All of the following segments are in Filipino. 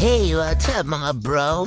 Hey, what's up mga bro?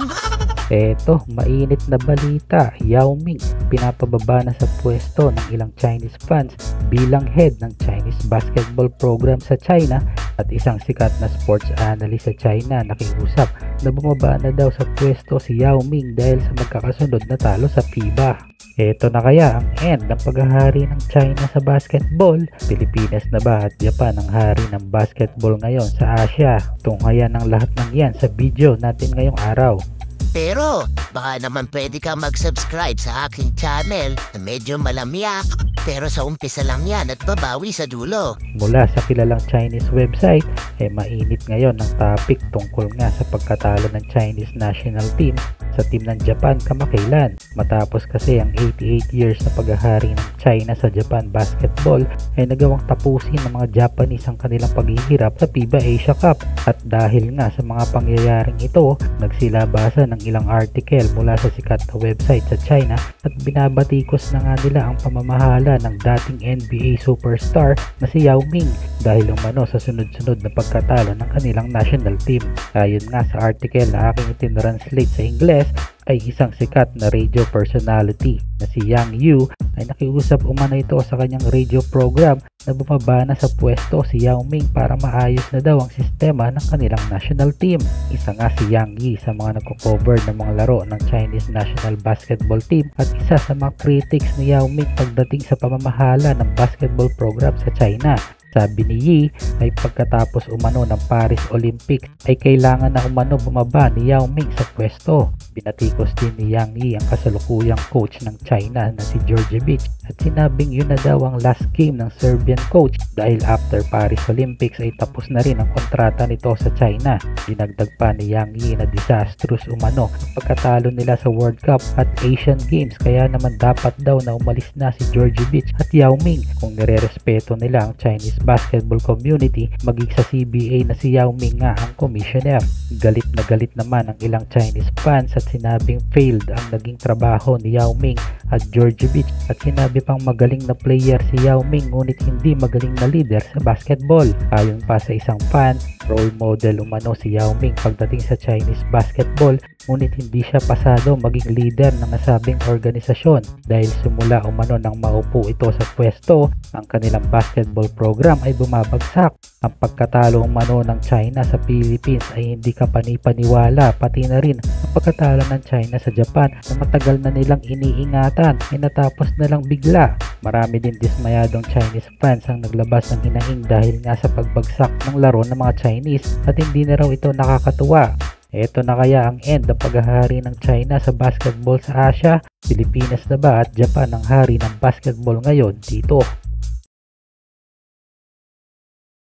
Eto, mainit na balita. Yao Ming pinapababa na sa pwesto ng ilang Chinese fans bilang head ng Chinese basketball program sa China at isang sikat na sports analyst sa China nakiusap na bumaba na daw sa pwesto si Yao Ming dahil sa magkakasunod na talo sa FIBA. Eto na kaya ang end ng paghahari ng China sa basketball? Pilipinas na ba at Japan ang hari ng basketball ngayon sa Asia? Tunghayan ang lahat ng yan sa video natin ngayong araw. Pero baka naman pwede ka mag-subscribe sa aking channel na medyo malamyak. Pero sa umpisa lang yan at babawi sa dulo. Mula sa kilalang Chinese website, mainit ngayon ang topic tungkol nga sa pagkatalo ng Chinese national team sa team ng Japan kamakailan. Matapos kasi ang 88 years na paghahari ng China sa Japan basketball ay nagawang tapusin ng mga Japanese ang kanilang paghihirap sa FIBA Asia Cup. At dahil nga sa mga pangyayaring ito, nagsilabasa ng ilang article mula sa sikat na website sa China at binabatikos na nga nila ang pamamahala ng dating NBA superstar na si Yao Ming dahil umano sa sunod-sunod na pagkatalo ng kanilang national team. Ayon nga sa article na aking itinranslate sa Ingles, ay isang sikat na radio personality na si Yang Yu ay nakiusap umano ito sa kanyang radio program na bumaba na sa pwesto si Yao Ming para maayos na daw ang sistema ng kanilang national team. Isa nga si Yang Yi sa mga nagko-cover ng mga laro ng Chinese national basketball team at isa sa mga critics ni Yao Ming pagdating sa pamamahala ng basketball program sa China. Sabi ni Yi ay pagkatapos umano ng Paris Olympics ay kailangan na umano bumaba ni Yao Ming sa pwesto. Binatikos din ni Yang Yi ang kasalukuyang coach ng China na si Djordjevic at sinabing yun na daw ang last game ng Serbian coach dahil after Paris Olympics ay tapos na rin ang kontrata nito sa China. Dinagdag pa ni Yang Yi na disastrous umano ang pagkatalo nila sa World Cup at Asian Games kaya naman dapat daw na umalis na si Djordjevic at Yao Ming kung nirerespeto nila ang Chinese basketball community maging sa CBA na si Yao Ming nga ang commissioner. Galit na galit naman ang ilang Chinese fans at sinabing failed ang naging trabaho ni Yao Ming at Djordjevic at sinabi pang magaling na player si Yao Ming ngunit hindi magaling na leader sa basketball. Ayon pa sa isang fan, role model umano si Yao Ming pagdating sa Chinese basketball ngunit hindi siya pasado maging leader ng nasabing organisasyon dahil simula umano nang maupo ito sa pwesto ang kanilang basketball program ay bumabagsak. Ang pagkatalo umano ng China sa Philippines ay hindi kapani-paniwala pati na rin ang pagkatalo ng China sa Japan na matagal na nilang iniingatan ay natapos na lang bigla. Marami din dismayadong Chinese fans ang naglabas ng hinaing dahil nga sa pagbagsak ng laro ng mga Chinese at hindi na raw ito nakakatuwa. Eto na kaya ang end ng paghahari ng China sa basketball sa Asia? Pilipinas na ba at Japan ang hari ng basketball ngayon dito?